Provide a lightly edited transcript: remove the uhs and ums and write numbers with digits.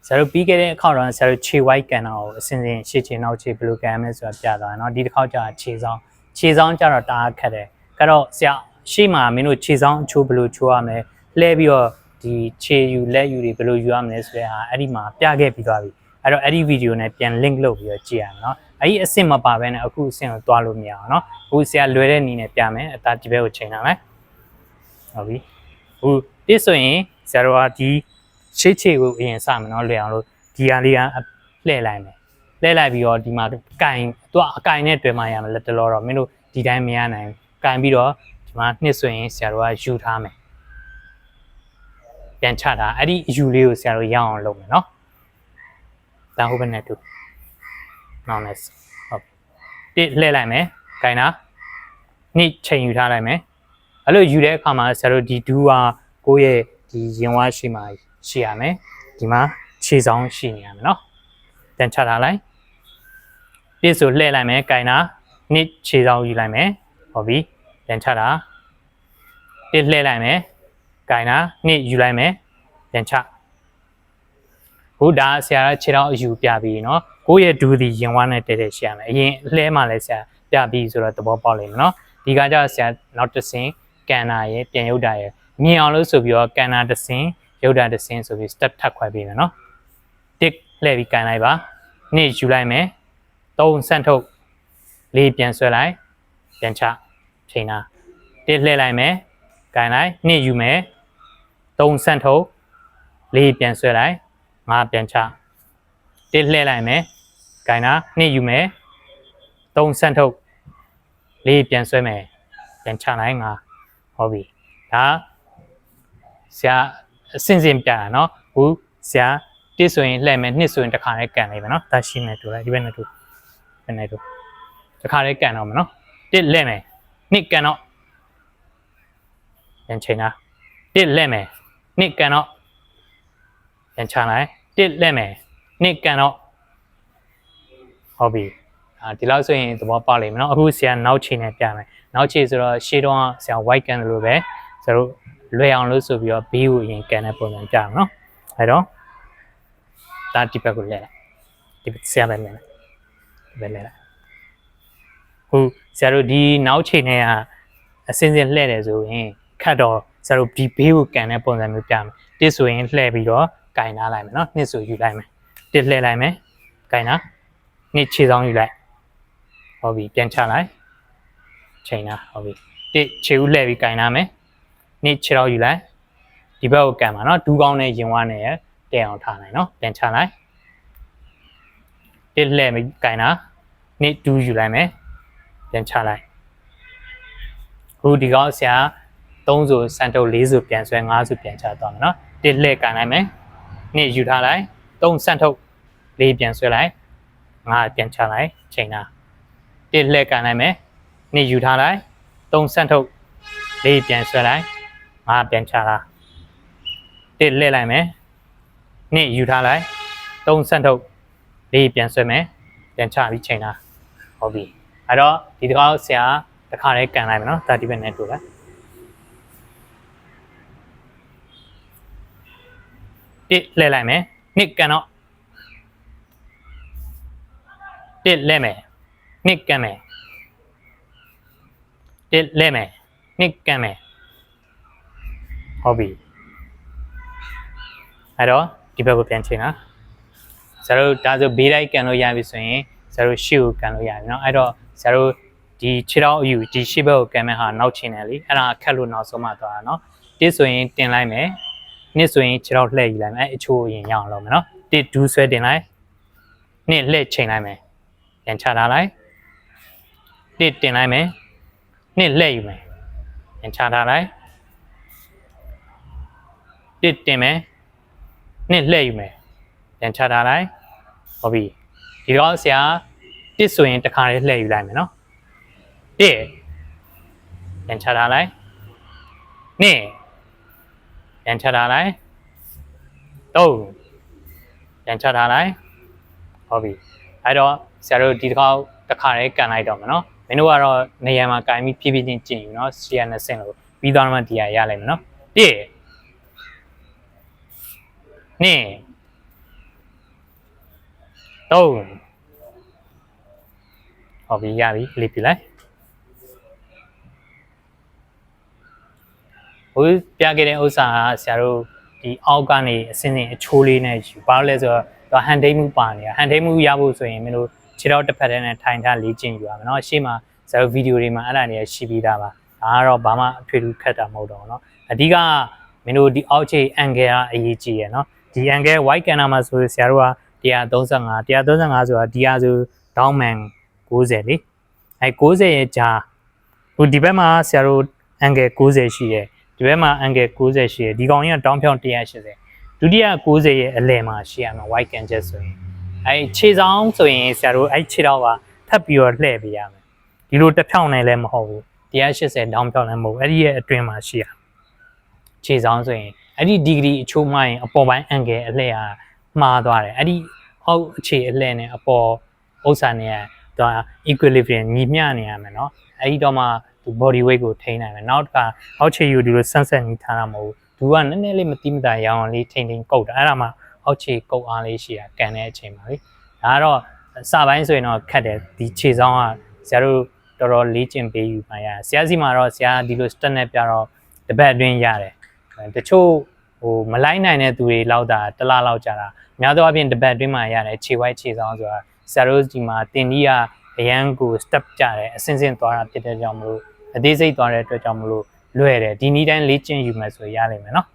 ဆရာတို့ပြီးခဲ့တဲ့အခါတော့ဆရာတို့ခြေဝိုက်ကန်တော့အစင်းစင်းရှေ့ခြေနောက်ခြေဘယ်လိုကန်မလဲဆိုတာပြသွားတယ်เนาะဒီတစ်ခေါက်ကျတော့ခြေဆောင်ကျတော့တအားခက်တယ်အဲ့တော့ဆရာရှေ့မှာမင်းတို့ခြေဆောင်အချိုးဘယ်လိုချိုးရမလဲလှဲပြီးတော့ဒီခြေယူလက်ယူတွေဘယ်လိုယူရမလဲဆိုတဲ့ဟာအဲ့ဒီမှာပြခဲ့ပြီးသွားပြီအဲ့တော့အဲ့ဒီဗီဒီယိုနဲ့ပြန် link လုပ်ပြီးတော့ကြည့်ရမယ်เนาะအဲ့ဒီအဆင့်မပါဘဲနဲ့အခုအဆင့်ကိုတွားလို့မရအောင်เนาะအခုဆရာလွယ်တဲ့နည်းနဲ့ပြမယ်အသားဒီဘက်ကိုချိန်လာမယ်ဟုတ်ပြီအခုဒီဆိုရင်ဆရာတို့ကဒီရှေ့ခြေကိုအရင်စမယ်เนาะလွယ်အောင်လို့ဒီဟာလေးကလှည့်လိုက်မယ်လှည့်လိုက်ပြီးတော့ဒီမှာကင်သူကအကင်နဲ့တွေ့မှရမယ်လက်တလောတော့မင်းတို့ဒီတိုင်းမရနိုင်ဘူးကင်ပြီးတော့ဒီမှာနှစ်ဆိုရင်ဆရာတို့ကယူထားမယ်ပြန်ချတာအဲ့ဒီယူလေးကိုဆရာတို့ရအောင်လုပ်မယ်เนาะဒါဟုတ်ပဲနဲ့တူနောက်နဲ့ဟုတ်တိလှည့်လိုက်မယ်ကင်တာနှစ်ချိန်ယူထားလိုက်မယ်အဲ့လိုယူတဲ့အခါမှာဆရာတို့ဒီဒူးဟာကိုယ့်ရဲ့ဒီရင်ဝါရှိမှရှိရမယ်ဒီမှာခြေဆောင်ရှိနေရမယ်เนาะပြန်ချထားလိုက်တိဆိုလှည့်လိုက်မယ်ကင်တာနှစ်ခြေဆောင်ယူလိုက်မယ်ဟုတ်ပြီပြန်ချတာတိလှည့်လိုက်မယ်ကင်တာနှစ်ယူလိုက်မယ်ပြန်ချခုဒါဆရာခြေထောက်အယူပြပြီးเนาะကိုယ့်ရဲ့ဒူးဒီရင်ဝါနဲ့တဲတဲရှိရမယ်အရင်လှဲမှလည်းဆရာပြပြီးဆိုတော့သဘောပေါက်လိမ့်မယ်เนาะဒီကကြဆရာနောက်တစ်ဆင့်ကန်နာရဲ့ပြန်ရုပ်တာရဲ့မြင်အောင်လို့ဆိုပြီးတော့ကန်နာတစ်ဆင့်ရုပ်တာတစ်ဆင့်ဆိုပြီး step ထပ်ခွဲပေးမယ်เนาะတစ်လှည့်ပြီးကန်လိုက်ပါနှစ်ယူလိုက်မယ်3ဆန့်ထုတ်4ပြန်ဆွဲလိုက်ပြန်ချချိန်တာတစ်လှည့်လိုက်မယ်ကန်လိုက်နှစ်ယူမယ်3ဆန့်ထုတ်4ပြန်ဆွဲလိုက်5ပြန်ချတစ်လှည့်လိုက်မယ်ကန်တာနှစ်ယူမယ်3ဆန့်ထုတ်4ပြန်ဆွဲမယ်ပြန်ချလိုက်5ဟုတ်ပြီဒါဆရာအစင်စင်ပြတာเนาะခုဆရာတစ်ဆိုရင်လှည့်မယ်နှစ်ဆိုရင်တစ်ခါလေးကန်လိုက်မယ်เนาะဒါရှင်းနေတူလိုက်ဒီဘက်နဲ့တူဘယ်နဲ့တူတစ်ခါလေးကန်တော့မယ်เนาะတစ်လှည့်မယ်နှစ်ကန်တော့ပြန်ချိန်တာတစ်လှည့်မယ်နှစ်ကန်တော့ပြန်ချလိုက်တစ်လှည့်မယ်နှစ်ကန်တော့ဟုတ်ပြီဒီလောက်ဆိုရင်သဘောပေါက်လိမ့်မယ်เนาะအခုဆရာနောက်ချိန်နဲ့ပြမယ်နောက်ချိန်ဆိုတော့ရှေ့တော့ဆရာ white ကန်လို့ပဲဆရာတို့လွယ်အောင်လို့ဆိုပြီးတော့ B ကိုအရင်ကန်တဲ့ပုံစံပြမယ်เนาะအဲ့တော့ဒါဒီဘက်ကိုလဲလိုက်ဒီဆရာပဲလဲလိုက်ဒီဘက်လဲလိုက်ခုဆရာတို့ဒီနောက်ချိန်နဲ့ကအစင်းစင်းလှည့်တယ်ဆိုရင်ခတ်တော့ဆရာတို့ဒီ B ကိုကန်တဲ့ပုံစံမျိုးပြမယ်တစ်ဆိုရင်လှည့်ပြီးတော့ကင်ထားလိုက်မယ်เนาะနှစ်ဆိုယူလိုက်မယ်တစ်လှည့်လိုက်မယ်ကင်တာနှစ်ခြေဆောင်ယူလိုက်ဟုတ်ပြီပြန်ချလိုက်ချိန်တာဟုတ်ပြီတစ်ခြေဦးလှည့်ပြီးကင်ထားမယ်နှစ်ခြေတော့ယူလိုက်ဒီဘက်ကိုကန်ပါเนาะဒူးကောင်းနဲ့ရင်ဝါနဲ့တဲအောင်ထားလိုက်เนาะပြန်ချလိုက်တစ်လှည့်ပြီးကင်တာနှစ်ဒူးယူလိုက်မယ်ပြန်ချလိုက်ခုဒီကောဆရာ3ဆိုစံတုပ်4ဆိုပြန်ဆွဲ5ဆိုပြန်ချသွားမယ်เนาะတစ်လှည့်ကန်လိုက်မယ်နှစ်ယူထားလိုက်3စံတုပ်4ပြန်ဆွဲလိုက်5ပြန်ချလိုက်ချိန်တာတစ်လှည့်ကန်လိုက်မယ်နှစ်ယူထားလိုက်3စံတုပ်4ပြန်ဆွဲလိုက်5ပြန်ချတာတစ်လှည့်လိုက်မယ်နှစ်ယူထားလိုက်3စံထုတ်4ပြန်ဆွဲမယ်ပြန်ချပြီးချိန်တာဟုတ်ပြီအဲ့တော့ဒီတစ်ခါဆရာတစ်ခါလေးကန်လိုက်မယ်နော်30ပဲနဲ့တူလိုက်တစ်လှည့်လိုက်မယ်နှစ်ကန်တော့တစ်လှည့်မယ်နှစ်ကန်မယ်တစ်လှည့်မယ်နှစ်ကန်မယ်ဟုတ်ပြီအဲ့တော့ဒီဘက်ကိုပြန်ချိန်တာဆရာတို့ဒါဆိုဘေးလိုက်ကန်လို့ရပြီဆိုရင်ဆရာတို့ရှေ့ကိုကန်လို့ရပြီเนาะအဲ့တော့ဆရာတို့ဒီခြေထောက်အယူဒီရှေ့ဘက်ကိုကန်မဲ့ဟာနောက်ချိန်တယ်လေအဲ့ဒါခက်လို့နောက်ဆုံးမှသွားတာเนาะတစ်ဆိုရင်တင်လိုက်မယ်နှစ်ဆိုရင်ခြေထောက်လှည့်ယူလိုက်မယ်အချိုးရင်ရအောင်လုပ်မယ်เนาะတစ်ဒူးဆွဲတင်လိုက်နှစ်လှည့်ချိန်လိုက်မယ်ပြန်ချထားလိုက်တစ်တင်လိုက်မယ်နှစ်လှည့်ယူမယ်ပြန်ချထားလိုက်တစ်တင်မယ်နှစ်လှည့်ယူမယ်ပြန်ချထားလိုက်ဟုတ်ပြီဒီတော့ဆရာတစ်ဆိုရင်တစ်ခါလေးလှည့်ယူလိုက်မယ်နော်တစ်ပြန်ချထားလိုက်နှစ်ပြန်ချထားလိုက်သုံးပြန်ချထားလိုက်ဟုတ်ပြီအဲ့တော့ဆရာတို့ဒီတစ်ခါလေးကန်လိုက်တော့မယ်နော်မင်းတို့ကတော့နေရာမှာကန်ပြီးဖြည်းဖြည်းချင်းကျင်ယူနော်ဆရာနဲ့ဆင်လို့ပြီးသွားမှဒီဟာရလိုက်မယ်နော်တစ်နှစ် 3ဟုတ်ပြီရပြီလေးပြလိုက်ဟိုပြခဲ့တဲ့ဥစ္စာကဆရာတို့ဒီအောက်ကနေအစင်းစင်းအချိုးလေးနဲ့ယူဘာလို့လဲဆိုတော့ဟန်ထိတ်မှုပါနေတာဟန်ထိတ်မှုရဖို့ဆိုရင်မင်းတို့ခြေထောက်တစ်ဖက်တည်းနဲ့ထိုင်ထားလေ့ကျင့်ယူရမယ်เนาะရှေ့မှာဆရာတို့ဗီဒီယိုတွေမှာအဲ့ဒါတွေရှိပြီးသားပါဒါကတော့ဘာမှအထွေထူးခက်တာမဟုတ်တော့เนาะအဓိကမင်းတို့ဒီအောက်ခြေ angle ကအရေးကြီးရယ်เนาะဒီ angle white camera မှာဆိုဆရာတို့က135ဆိုတာဒီဟာဆို downman 90လေအဲ90ရဲ့ဂျာဟိုဒီဘက်မှာဆရာတို့ angle 90ရှိတယ်ဒီဘက်မှာ angle 90ရှိတယ်ဒီကောင်ကြီးကတောင်းဖြောင်း180ဒုတိယ90ရဲ့အလယ်မှာရှိရမှာ white can ချက်ဆိုရင်အဲခြေဆောင်ဆိုရင်ဆရာတို့အဲခြေတော့ကထပ်ပြီးတော့လှည့်ပေးရမယ်ဒီလိုတစ်ဖြောင်းနဲ့လည်းမဟုတ်ဘူး180တောင်းဖြောင်းလည်းမဟုတ်အဲ့ဒီရဲ့အတွင်းမှာရှိရခြေဆောင်ဆိုရင်အဲ့ဒီဒီဂရီအချိုးမှရင်အပေါ်ပိုင်း angle အလှည့်ဟာမှားသွားတယ်အဲ့ဒီအောက်အခြေအလှည့်နဲ့အပေါ်ဥစ္စာနဲ့တော့ equilibrium ညီမျှနေရမယ်เนาะအဲ့ဒီတော့မှသူ body weight ကိုထိန်းနိုင်မယ်နောက်တစ်ခါအောက်ခြေယူဒီလိုဆန်းဆက်ညီထားတာမဟုတ်ဘူးသူကနည်းနည်းလေးမတိမတာရအောင်လေးထိန်းကုတ်တာအဲ့ဒါမှအောက်ခြေကုတ်အားလေးရှိတာကန်တဲ့အချိန်ပါလေဒါကတော့စပိုင်းဆိုရင်တော့ခက်တယ်ဒီခြေဆောင်ကဆရာတို့တော်တော်လေ့ကျင့်ပေးယူပါရဆရာစီမှာတော့ဆရာဒီလို step နဲ့ပြတော့တပတ်အတွင်းရတယ်တချို့ဟိုမလိုက်နိုင်တဲ့သူတွေလောက်တာတစ်လလောက်ကြာတာများသောအားဖြင့်တပတ်အတွင်းမှာရတယ်ခြေဝိုက်ခြေဆောင်ဆိုတာဆရာတို့ဒီမှာတင်ကြီးကအရန်ကို step ကြတယ်အစင်းစင်းသွားတာဖြစ်တဲ့ကြောင့်မလို့အသေးစိတ်သွားတဲ့အတွက်ကြောင့်မလို့လွယ်တယ်ဒီနည်းတိုင်းလေ့ကျင့်ယူမယ်ဆိုရလိမ့်မယ်နော်